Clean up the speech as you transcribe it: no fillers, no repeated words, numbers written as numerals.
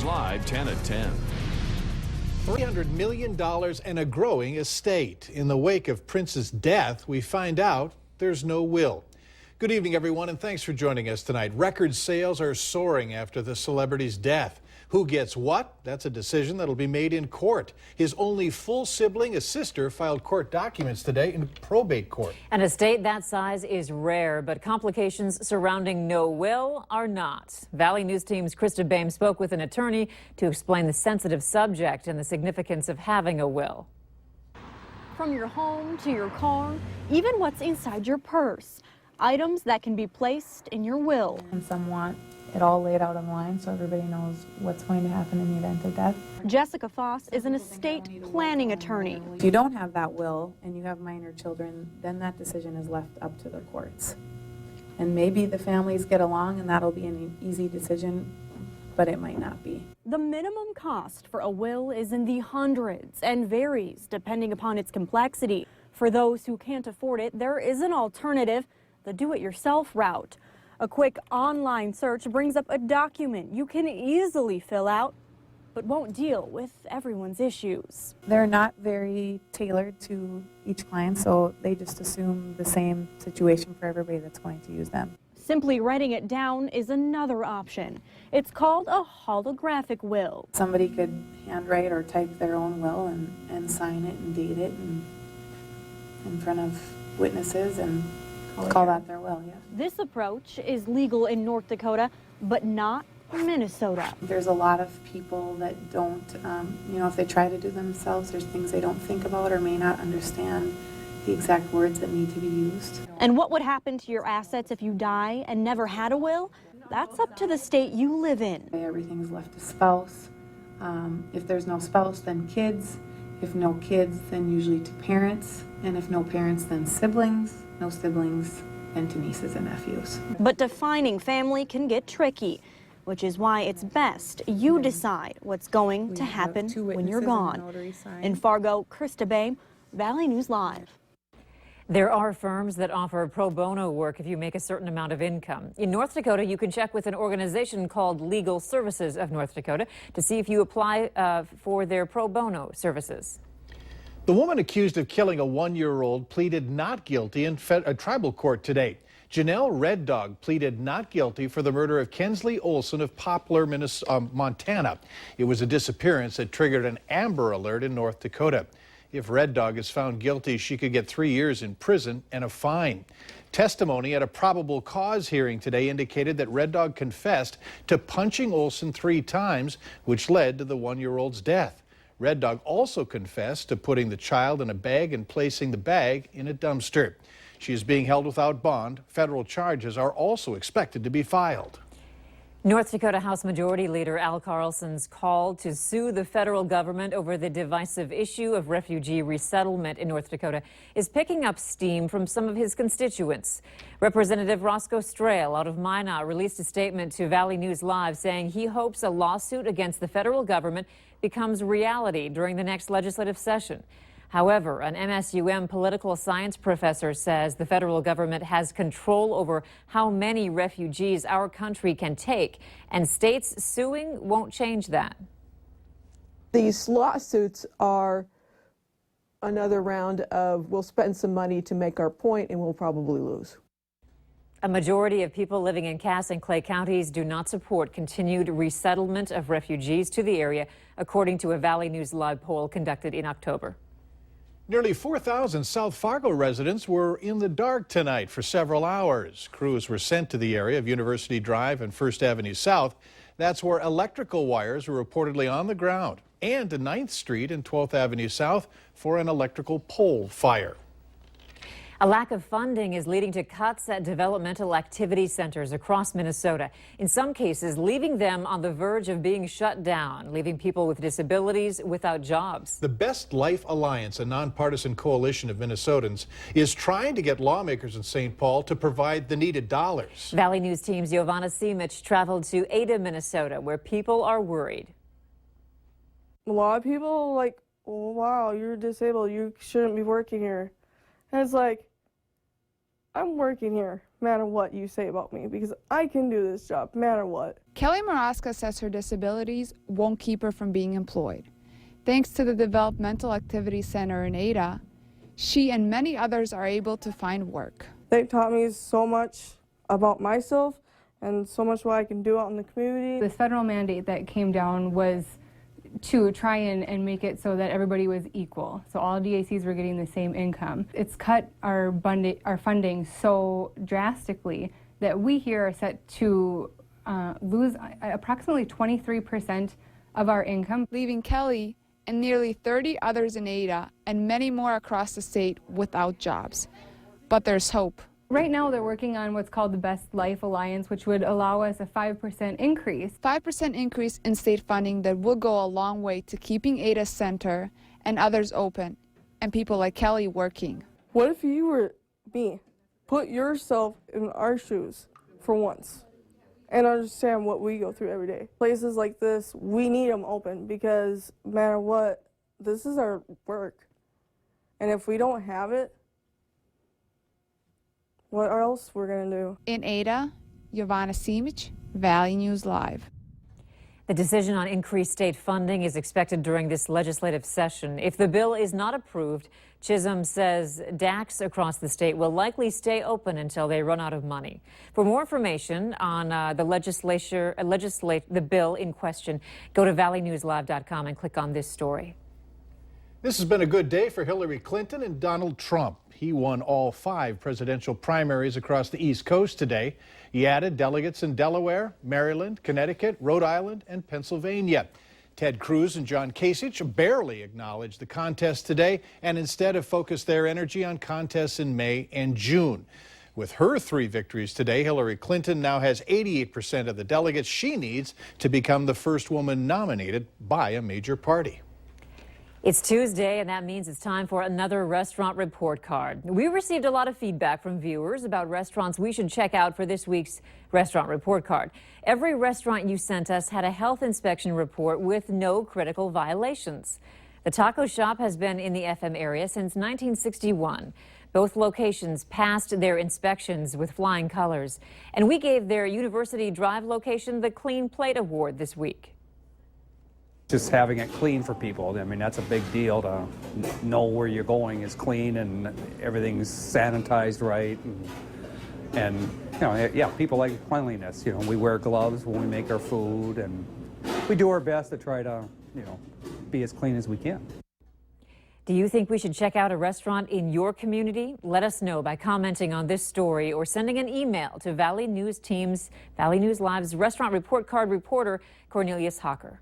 Live 10 at 10. $300 million and a growing estate. In the wake of Prince's death, we find out there's no will. Good evening, everyone, and thanks for joining us tonight. Record sales are soaring after the celebrity's death. Who gets what? That's a decision that'll be made in court. His only full sibling, a sister, filed court documents today in probate court. An estate that size is rare, but complications surrounding no will are not. Valley News Team's Krista Bame spoke with an attorney to explain the sensitive subject and the significance of having a will. From your home to your car, even what's inside your purse, items that can be placed in your will. And some want it all laid out online so everybody knows what's going to happen in the event of death. Jessica Foss is an estate planning attorney. If you don't have that will and you have minor children, then that decision is left up to the courts. And maybe the families get along and that'll be an easy decision, but it might not be. The minimum cost for a will is in the hundreds and varies depending upon its complexity. For those who can't afford it, there is an alternative, the do-it-yourself route. A quick online search brings up a document you can easily fill out, but won't deal with everyone's issues. They're not very tailored to each client, so they just assume the same situation for everybody that's going to use them. Simply writing it down is another option. It's called a holographic will. Somebody could handwrite or type their own will and sign it and date it and in front of witnesses and call that their will, yeah. This approach is legal in North Dakota, but not Minnesota. There's a lot of people that don't, if they try to do themselves, there's things they don't think about or may not understand the exact words that need to be used. And what would happen to your assets if you die and never had a will? That's up to the state you live in. Everything's left to spouse. If there's no spouse, then kids. If no kids, then usually to parents. And if no parents, then siblings. No siblings, then to nieces and nephews. But defining family can get tricky, which is why it's best you decide what's going to happen when you're gone. In Fargo, Krista Bame, Valley News Live. There are firms that offer pro bono work if you make a certain amount of income. In North Dakota, you can check with an organization called Legal Services of North Dakota to see if you apply for their pro bono services. The woman accused of killing a one-year-old pleaded not guilty in a tribal court today. Janelle Red Dog pleaded not guilty for the murder of Kensley Olson of Poplar, Montana. It was a disappearance that triggered an Amber Alert in North Dakota. If Red Dog is found guilty, she could get 3 years in prison and a fine. Testimony at a probable cause hearing today indicated that Red Dog confessed to punching Olson 3 times, which led to the one-year-old's death. Red Dog also confessed to putting the child in a bag and placing the bag in a dumpster. She is being held without bond. Federal charges are also expected to be filed. North Dakota House Majority Leader Al Carlson's call to sue the federal government over the divisive issue of refugee resettlement in North Dakota is picking up steam from some of his constituents. Representative Roscoe Strahl out of Minot released a statement to Valley News Live saying he hopes a lawsuit against the federal government becomes reality during the next legislative session. However, an MSUM political science professor says the federal government has control over how many refugees our country can take, and states suing won't change that. These lawsuits are another round of we'll spend some money to make our point and we'll probably lose. A majority of people living in Cass and Clay counties do not support continued resettlement of refugees to the area, according to a Valley News Live poll conducted in October. Nearly 4,000 South Fargo residents were in the dark tonight for several hours. Crews were sent to the area of University Drive and First Avenue South. That's where electrical wires were reportedly on the ground, and to 9th Street and 12th Avenue South for an electrical pole fire. A lack of funding is leading to cuts at developmental activity centers across Minnesota, in some cases leaving them on the verge of being shut down, leaving people with disabilities without jobs. The Best Life Alliance, a nonpartisan coalition of Minnesotans, is trying to get lawmakers in St. Paul to provide the needed dollars. Valley News Team's Giovanna Simic traveled to Ada, Minnesota, where people are worried. A lot of people are like, oh, wow, you're disabled, you shouldn't be working here. And it's like, I'm working here. no matter what you say about me, because I can do this job no matter what. Kelly Maraska says her disabilities won't keep her from being employed. Thanks to the Developmental Activity Center in Ada, she and many others are able to find work. They taught me so much about myself and so much what I can do out in the community. This federal mandate that came down was to try and make it so that everybody was equal. So all DACs were getting the same income. It's cut our funding so drastically that we here are set to lose approximately 23% of our income. Leaving Kelly and nearly 30 others in Ada and many more across the state without jobs. But there's hope. Right now they're working on what's called the Best Life Alliance, which would allow us a 5% increase. 5% increase in state funding that will go a long way to keeping Ada Center and others open and people like Kelly working. What if you were me? Put yourself in our shoes for once and understand what we go through every day. Places like this, we need them open because no matter what, this is our work. And if we don't have it, what else we're going to do? In Ada, Giovanna Simic, Valley News Live. The decision on increased state funding is expected during this legislative session. If the bill is not approved, Chisholm says DACs across the state will likely stay open until they run out of money. For more information on the bill in question, go to valleynewslive.com and click on this story. This has been a good day for Hillary Clinton and Donald Trump. He won all 5 presidential primaries across the East Coast today. He added delegates in Delaware, Maryland, Connecticut, Rhode Island, and Pennsylvania. Ted Cruz and John Kasich barely acknowledged the contest today and instead have focused their energy on contests in May and June. With her 3 victories today, Hillary Clinton now has 88% of the delegates she needs to become the first woman nominated by a major party. It's Tuesday, and that means it's time for another restaurant report card. We received a lot of feedback from viewers about restaurants we should check out for this week's restaurant report card. Every restaurant you sent us had a health inspection report with no critical violations. The taco shop has been in the FM area since 1961. Both locations passed their inspections with flying colors, and we gave their University Drive location the Clean Plate Award this week. Just having it clean for people, I mean, that's a big deal to know where you're going is clean and everything's sanitized right. And you know, yeah, people like cleanliness. You know, we wear gloves when we make our food and we do our best to try to, you know, be as clean as we can. Do you think we should check out a restaurant in your community? Let us know by commenting on this story or sending an email to Valley News Live's Restaurant Report Card reporter Cornelius Hawker.